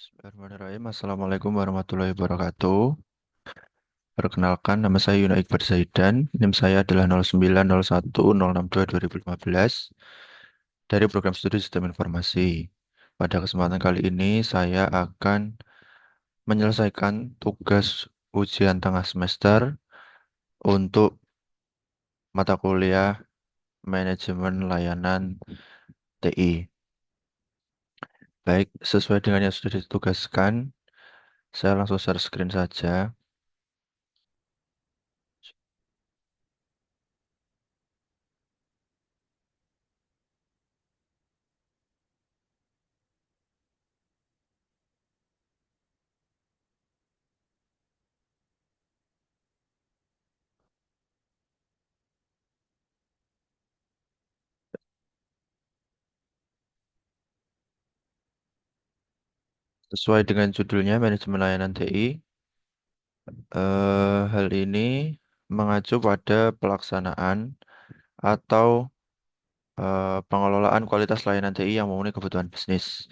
Bismillahirrahmanirrahim. Assalamualaikum warahmatullahi wabarakatuh. Perkenalkan, nama saya Yuna Iqbal Zaidan. NIM saya adalah 0901062215 dari program studi Sistem Informasi. Pada kesempatan kali ini, saya akan menyelesaikan tugas ujian tengah semester untuk mata kuliah Manajemen Layanan TI. Baik, sesuai dengan yang sudah ditugaskan, saya langsung share screen saja. Sesuai dengan judulnya, Manajemen Layanan TI, hal ini mengacu pada pelaksanaan atau pengelolaan kualitas layanan TI yang memenuhi kebutuhan bisnis.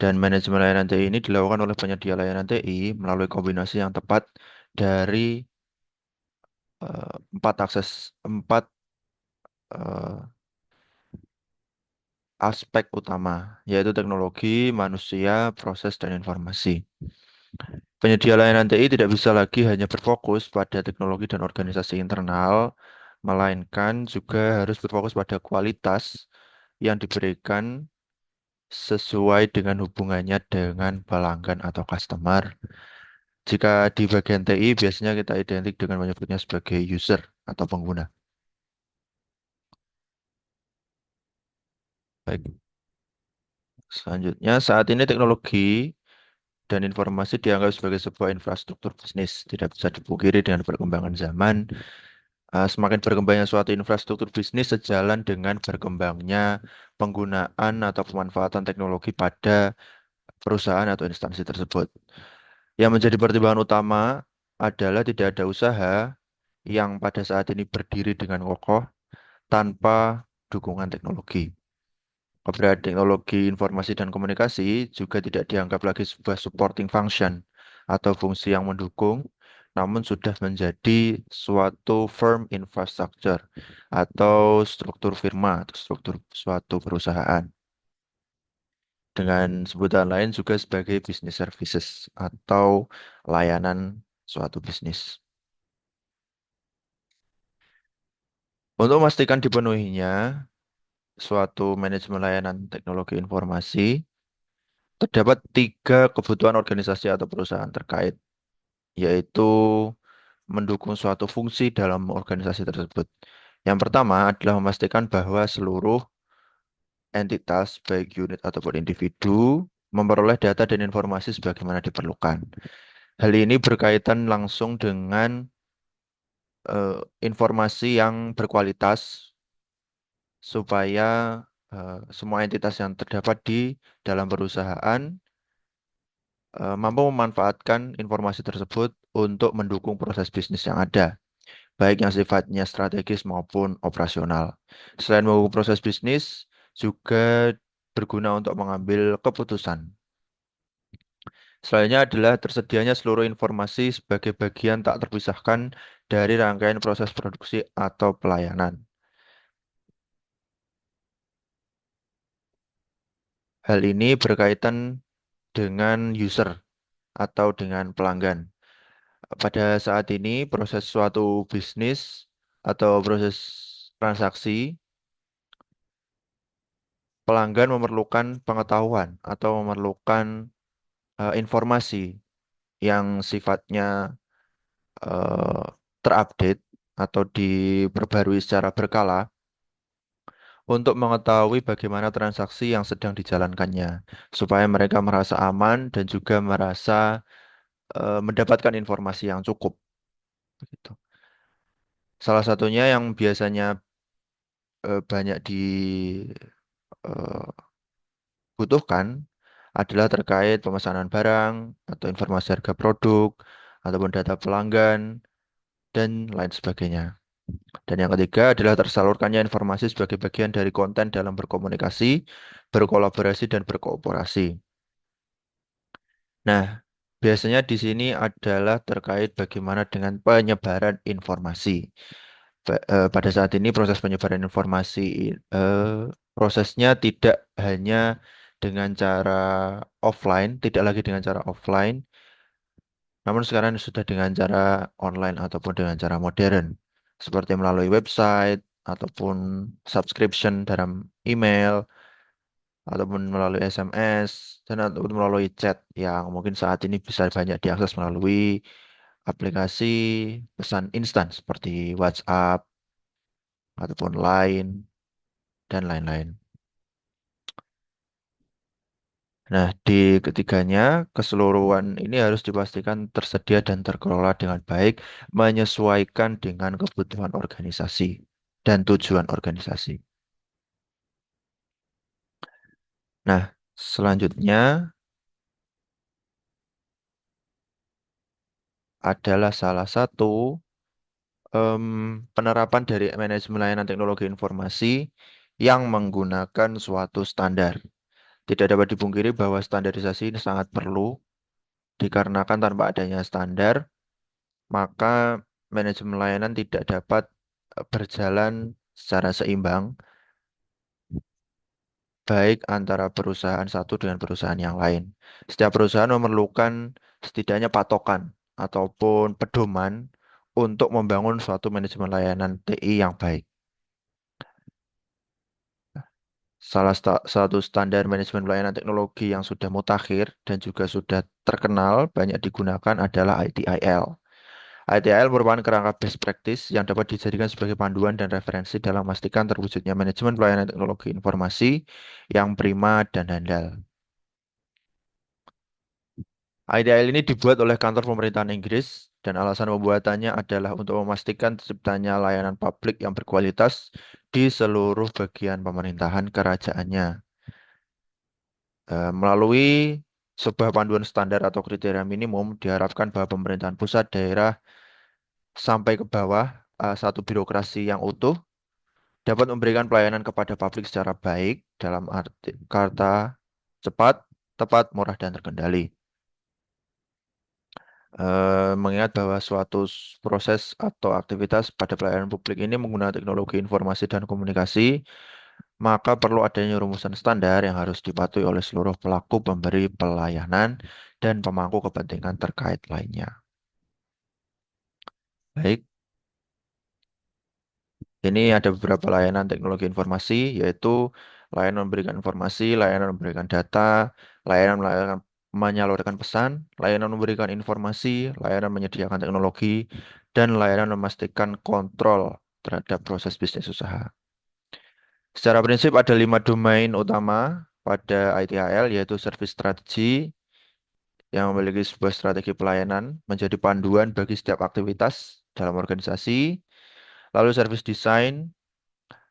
Dan manajemen layanan TI ini dilakukan oleh penyedia layanan TI melalui kombinasi yang tepat dari empat eh, aspek utama, yaitu teknologi, manusia, proses, dan informasi. Penyedia layanan TI tidak bisa lagi hanya berfokus pada teknologi dan organisasi internal, melainkan juga harus berfokus pada kualitas yang diberikan sesuai dengan hubungannya dengan pelanggan atau customer. Jika di bagian TI biasanya kita identik dengan menyebutnya sebagai user atau pengguna. Baik, selanjutnya saat ini teknologi dan informasi dianggap sebagai sebuah infrastruktur bisnis. Tidak bisa dipungkiri dengan perkembangan zaman. Semakin berkembangnya suatu infrastruktur bisnis sejalan dengan berkembangnya penggunaan atau pemanfaatan teknologi pada perusahaan atau instansi tersebut. Yang menjadi pertimbangan utama adalah tidak ada usaha yang pada saat ini berdiri dengan kokoh tanpa dukungan teknologi. Keberadaan teknologi informasi dan komunikasi juga tidak dianggap lagi sebuah supporting function atau fungsi yang mendukung, namun sudah menjadi suatu firm infrastructure atau struktur firma atau struktur suatu perusahaan. Dengan sebutan lain juga sebagai business services atau layanan suatu bisnis. Untuk memastikan dipenuhinya suatu manajemen layanan teknologi informasi, terdapat tiga kebutuhan organisasi atau perusahaan terkait, yaitu mendukung suatu fungsi dalam organisasi tersebut. Yang pertama adalah memastikan bahwa seluruh entitas, baik unit ataupun individu, memperoleh data dan informasi sebagaimana diperlukan. Hal ini berkaitan langsung dengan eh, informasi yang berkualitas supaya semua entitas yang terdapat di dalam perusahaan mampu memanfaatkan informasi tersebut untuk mendukung proses bisnis yang ada, baik yang sifatnya strategis maupun operasional. Selain mendukung proses bisnis, juga berguna untuk mengambil keputusan. Selanjutnya adalah tersedianya seluruh informasi sebagai bagian tak terpisahkan dari rangkaian proses produksi atau pelayanan. Hal ini berkaitan dengan user atau dengan pelanggan. Pada saat ini, proses suatu bisnis atau proses transaksi, pelanggan memerlukan pengetahuan atau memerlukan informasi yang sifatnya eh, terupdate atau diperbarui secara berkala untuk mengetahui bagaimana transaksi yang sedang dijalankannya, supaya mereka merasa aman dan juga merasa mendapatkan informasi yang cukup. Begitu. Salah satunya yang biasanya banyak dibutuhkan adalah terkait pemesanan barang atau informasi harga produk ataupun data pelanggan dan lain sebagainya. Dan yang ketiga adalah tersalurkannya informasi sebagai bagian dari konten dalam berkomunikasi, berkolaborasi, dan berkooperasi. Nah, biasanya di sini adalah terkait bagaimana dengan penyebaran informasi. Pada saat ini proses penyebaran informasi eh, prosesnya tidak hanya dengan cara offline, tidak lagi dengan cara offline, namun sekarang sudah dengan cara online ataupun dengan cara modern, seperti melalui website ataupun subscription dalam email ataupun melalui SMS dan ataupun melalui chat yang mungkin saat ini bisa banyak diakses melalui aplikasi pesan instan seperti WhatsApp ataupun Line dan lain-lain. Nah, di ketiganya, keseluruhan ini harus dipastikan tersedia dan terkelola dengan baik, menyesuaikan dengan kebutuhan organisasi dan tujuan organisasi. Nah, selanjutnya adalah salah satu em, penerapan dari manajemen layanan teknologi informasi yang menggunakan suatu standar. Tidak dapat dipungkiri bahwa standarisasi ini sangat perlu dikarenakan tanpa adanya standar, maka manajemen layanan tidak dapat berjalan secara seimbang, baik antara perusahaan satu dengan perusahaan yang lain. Setiap perusahaan memerlukan setidaknya patokan ataupun pedoman untuk membangun suatu manajemen layanan TI yang baik. Satu standar manajemen pelayanan teknologi yang sudah mutakhir dan juga sudah terkenal banyak digunakan adalah ITIL. ITIL merupakan kerangka best practice yang dapat dijadikan sebagai panduan dan referensi dalam memastikan terwujudnya manajemen pelayanan teknologi informasi yang prima dan handal. ITIL ini dibuat oleh kantor pemerintahan Inggris dan alasan pembuatannya adalah untuk memastikan terciptanya layanan publik yang berkualitas di seluruh bagian pemerintahan kerajaannya. Melalui sebuah panduan standar atau kriteria minimum, diharapkan bahwa pemerintahan pusat, daerah, sampai ke bawah, satu birokrasi yang utuh dapat memberikan pelayanan kepada publik secara baik dalam arti kata cepat, tepat, murah, dan terkendali. Mengingat bahwa suatu proses atau aktivitas pada pelayanan publik ini menggunakan teknologi informasi dan komunikasi, maka perlu adanya rumusan standar yang harus dipatuhi oleh seluruh pelaku pemberi pelayanan dan pemangku kepentingan terkait lainnya. Baik, ini ada beberapa layanan teknologi informasi, yaitu layanan memberikan informasi, layanan memberikan data, layanan menyalurkan pesan, layanan memberikan informasi, layanan menyediakan teknologi, dan layanan memastikan kontrol terhadap proses bisnis usaha. Secara prinsip ada 5 domain utama pada ITIL, yaitu service strategy yang memiliki sebuah strategi pelayanan menjadi panduan bagi setiap aktivitas dalam organisasi. Lalu service design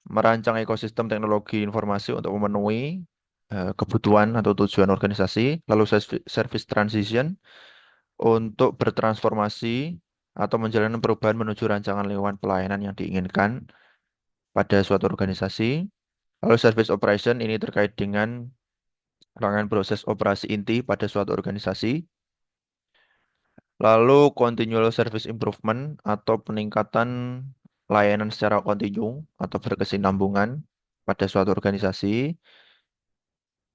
merancang ekosistem teknologi informasi untuk memenuhi kebutuhan atau tujuan organisasi. Lalu service transition untuk bertransformasi atau menjalani perubahan menuju rancangan lingkungan pelayanan yang diinginkan pada suatu organisasi. Lalu service operation ini terkait dengan rangkaian proses operasi inti pada suatu organisasi. Lalu continual service improvement atau peningkatan layanan secara kontinu atau berkesinambungan pada suatu organisasi.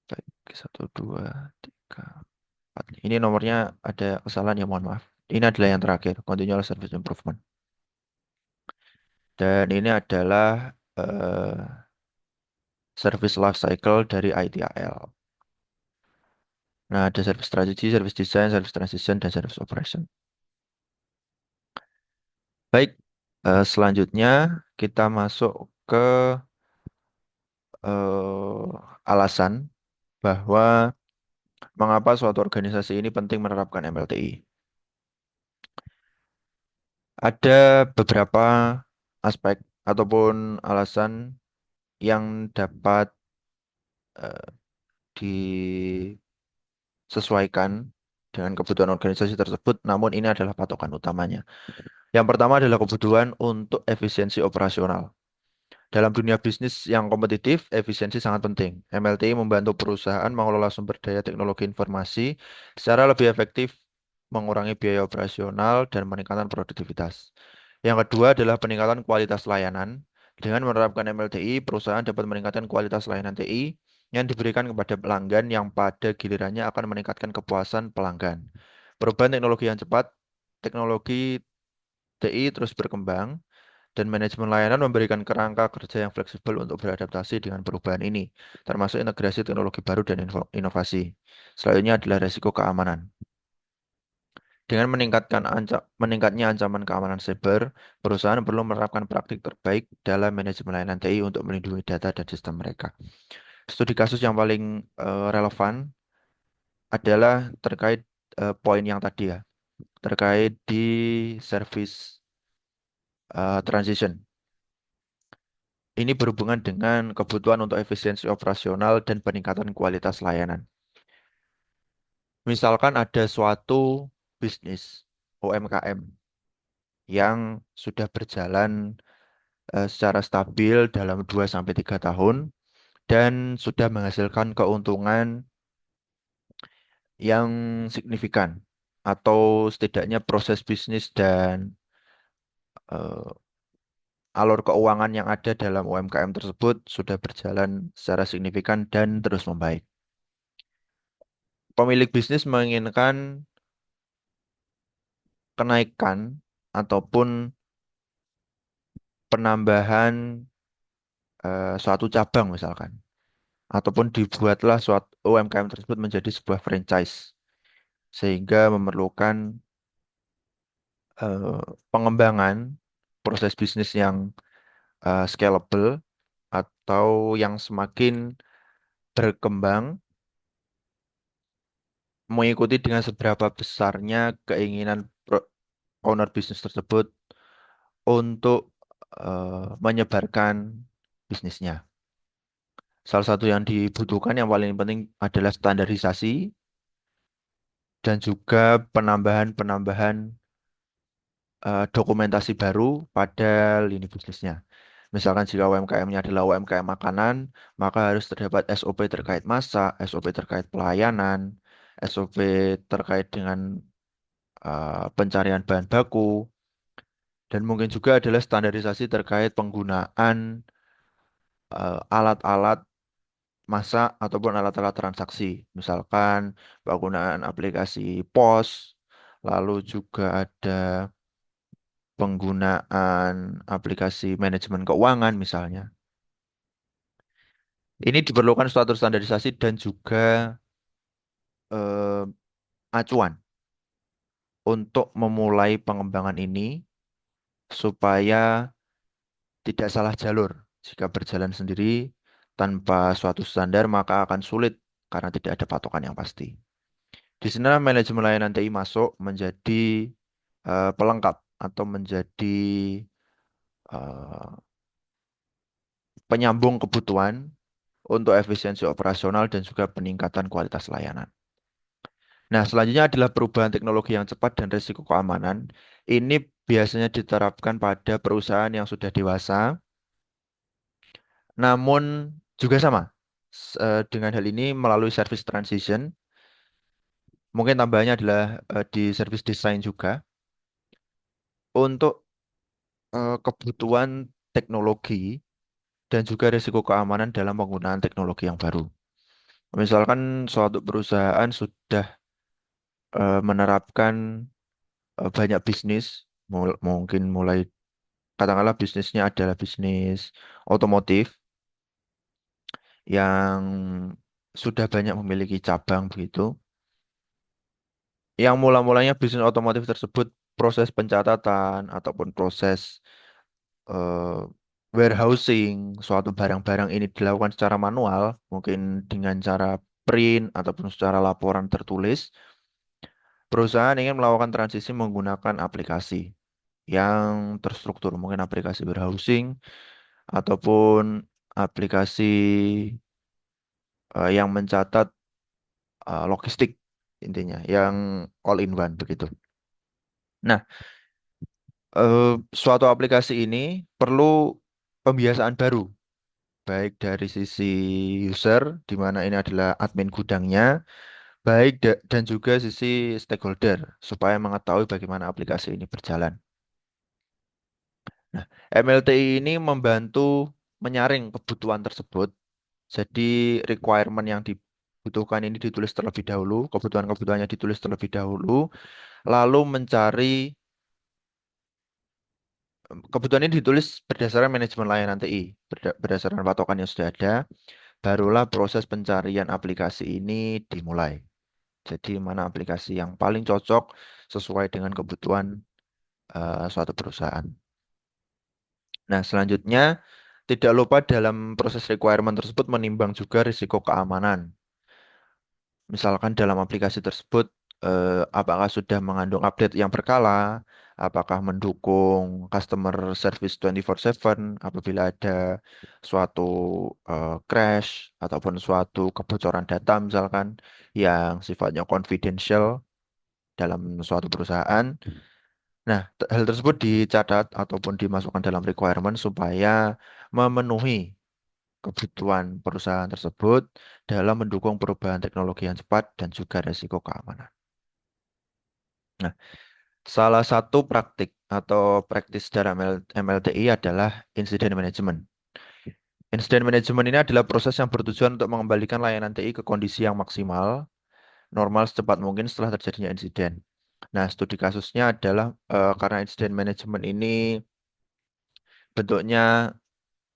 Baik, satu, dua, tiga, empat. Ini nomornya ada kesalahan ya, mohon maaf. Ini adalah yang terakhir, continual service improvement. Dan ini adalah service life cycle dari ITIL. Nah, ada service strategy, service design, service transition, dan service operation. Baik, selanjutnya kita masuk ke alasan bahwa mengapa suatu organisasi ini penting menerapkan MLTI. Ada beberapa aspek ataupun alasan yang dapat eh, disesuaikan dengan kebutuhan organisasi tersebut, namun ini adalah patokan utamanya. Yang pertama adalah kebutuhan untuk efisiensi operasional. Dalam dunia bisnis yang kompetitif, efisiensi sangat penting. MLTI membantu perusahaan mengelola sumber daya teknologi informasi secara lebih efektif, mengurangi biaya operasional, dan meningkatkan produktivitas. Yang kedua adalah peningkatan kualitas layanan. Dengan menerapkan MLTI, perusahaan dapat meningkatkan kualitas layanan TI yang diberikan kepada pelanggan yang pada gilirannya akan meningkatkan kepuasan pelanggan. Perubahan teknologi yang cepat, teknologi TI terus berkembang, dan manajemen layanan memberikan kerangka kerja yang fleksibel untuk beradaptasi dengan perubahan ini, termasuk integrasi teknologi baru dan inovasi. Selanjutnya adalah resiko keamanan. Dengan meningkatnya ancaman keamanan siber, perusahaan perlu menerapkan praktik terbaik dalam manajemen layanan TI untuk melindungi data dan sistem mereka. Studi kasus yang paling relevan adalah terkait poin yang tadi ya, terkait di service transition. Ini berhubungan dengan kebutuhan untuk efisiensi operasional dan peningkatan kualitas layanan. Misalkan ada suatu bisnis UMKM yang sudah berjalan secara stabil dalam 2 sampai 3 tahun dan sudah menghasilkan keuntungan yang signifikan, atau setidaknya proses bisnis dan eh, alur keuangan yang ada dalam UMKM tersebut sudah berjalan secara signifikan dan terus membaik. Pemilik bisnis menginginkan kenaikan ataupun penambahan suatu cabang misalkan, ataupun dibuatlah suatu UMKM tersebut menjadi sebuah franchise, sehingga memerlukan eh, pengembangan proses bisnis yang scalable atau yang semakin berkembang, mengikuti dengan seberapa besarnya keinginan owner bisnis tersebut untuk menyebarkan bisnisnya. Salah satu yang dibutuhkan yang paling penting adalah standarisasi dan juga penambahan-penambahan dokumentasi baru pada lini bisnisnya. Misalkan jika UMKM-nya adalah UMKM makanan, maka harus terdapat SOP terkait masak, SOP terkait pelayanan, SOP terkait dengan pencarian bahan baku, dan mungkin juga adalah standarisasi terkait penggunaan alat-alat masak ataupun alat-alat transaksi. Misalkan penggunaan aplikasi POS, lalu juga ada penggunaan aplikasi manajemen keuangan misalnya. Ini diperlukan suatu standarisasi dan juga eh, acuan untuk memulai pengembangan ini supaya tidak salah jalur. Jika berjalan sendiri tanpa suatu standar, maka akan sulit karena tidak ada patokan yang pasti. Di sini manajemen layanan TI masuk menjadi pelengkap atau menjadi eh, penyambung kebutuhan untuk efisiensi operasional dan juga peningkatan kualitas layanan. Nah, selanjutnya adalah perubahan teknologi yang cepat dan risiko keamanan. Ini biasanya diterapkan pada perusahaan yang sudah dewasa, namun juga sama. Dengan hal ini melalui service transition, mungkin tambahannya adalah di service design juga untuk kebutuhan teknologi dan juga risiko keamanan dalam penggunaan teknologi yang baru. Misalkan suatu perusahaan sudah menerapkan banyak bisnis, mungkin mulai katakanlah bisnisnya adalah bisnis otomotif yang sudah banyak memiliki cabang begitu. Yang mula-mulanya bisnis otomotif tersebut proses pencatatan ataupun proses eh, warehousing suatu barang-barang ini dilakukan secara manual, mungkin dengan cara print ataupun secara laporan tertulis. Perusahaan ingin melakukan transisi menggunakan aplikasi yang terstruktur, mungkin aplikasi warehousing ataupun aplikasi yang mencatat logistik intinya, yang all in one begitu. Nah, suatu aplikasi ini perlu pembiasaan baru, baik dari sisi user, di mana ini adalah admin gudangnya, baik dan juga sisi stakeholder, supaya mengetahui bagaimana aplikasi ini berjalan. Nah, MLTI ini membantu menyaring kebutuhan tersebut. Jadi requirement yang dibutuhkan ini ditulis terlebih dahulu, kebutuhan-kebutuhannya ditulis terlebih dahulu, lalu mencari kebutuhan ini ditulis berdasarkan manajemen layanan TI, berdasarkan patokan yang sudah ada, barulah proses pencarian aplikasi ini dimulai. Jadi mana aplikasi yang paling cocok sesuai dengan kebutuhan suatu perusahaan. Nah, selanjutnya tidak lupa dalam proses requirement tersebut menimbang juga risiko keamanan. Misalkan dalam aplikasi tersebut, apakah sudah mengandung update yang berkala, apakah mendukung customer service 24/7 apabila ada suatu crash ataupun suatu kebocoran data misalkan yang sifatnya confidential dalam suatu perusahaan. Nah, hal tersebut dicatat ataupun dimasukkan dalam requirement supaya memenuhi kebutuhan perusahaan tersebut dalam mendukung perubahan teknologi yang cepat dan juga resiko keamanan. Nah, salah satu praktik atau praktis dalam MLTI adalah incident management. Incident management ini adalah proses yang bertujuan untuk mengembalikan layanan TI ke kondisi yang maksimal, normal secepat mungkin setelah terjadinya insiden. Nah, studi kasusnya adalah karena incident management ini bentuknya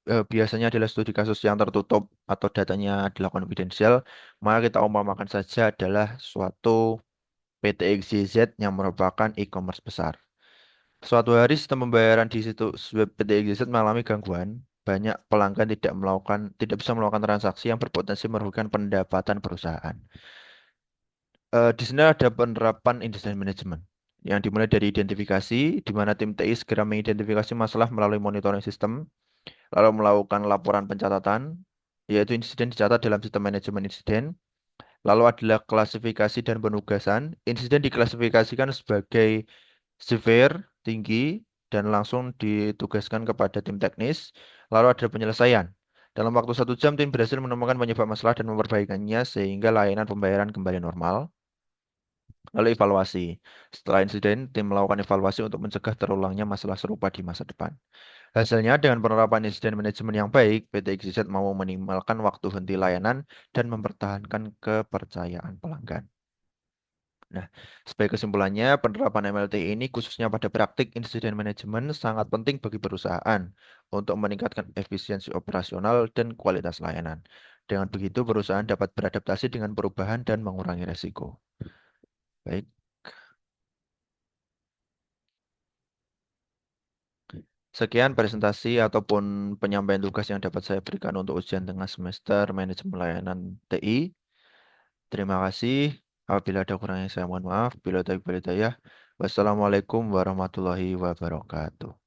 biasanya adalah studi kasus yang tertutup atau datanya adalah konfidensial, maka kita umpamakan saja adalah suatu PT XYZ yang merupakan e-commerce besar. Suatu hari sistem pembayaran di situs web PT XYZ mengalami gangguan. Banyak pelanggan tidak bisa melakukan transaksi yang berpotensi merugikan pendapatan perusahaan. Di sini ada penerapan incident management yang dimulai dari identifikasi, di mana tim TI segera mengidentifikasi masalah melalui monitoring sistem, lalu melakukan laporan pencatatan, yaitu insiden dicatat dalam sistem manajemen insiden. Lalu adalah klasifikasi dan penugasan. Insiden diklasifikasikan sebagai severe, tinggi, dan langsung ditugaskan kepada tim teknis. Lalu ada penyelesaian. Dalam waktu 1 jam, tim berhasil menemukan penyebab masalah dan memperbaikinya sehingga layanan pembayaran kembali normal. Lalu evaluasi. Setelah insiden, tim melakukan evaluasi untuk mencegah terulangnya masalah serupa di masa depan. Hasilnya, dengan penerapan insiden manajemen yang baik, PT XYZ mau meminimalkan waktu henti layanan dan mempertahankan kepercayaan pelanggan. Nah, sebagai kesimpulannya, penerapan MLT ini khususnya pada praktik insiden manajemen sangat penting bagi perusahaan untuk meningkatkan efisiensi operasional dan kualitas layanan. Dengan begitu, perusahaan dapat beradaptasi dengan perubahan dan mengurangi resiko. Baik, sekian presentasi ataupun penyampaian tugas yang dapat saya berikan untuk ujian tengah semester manajemen layanan TI. Terima kasih. Apabila ada kurangnya saya mohon maaf. Bila ada ya. Wassalamualaikum warahmatullahi wabarakatuh.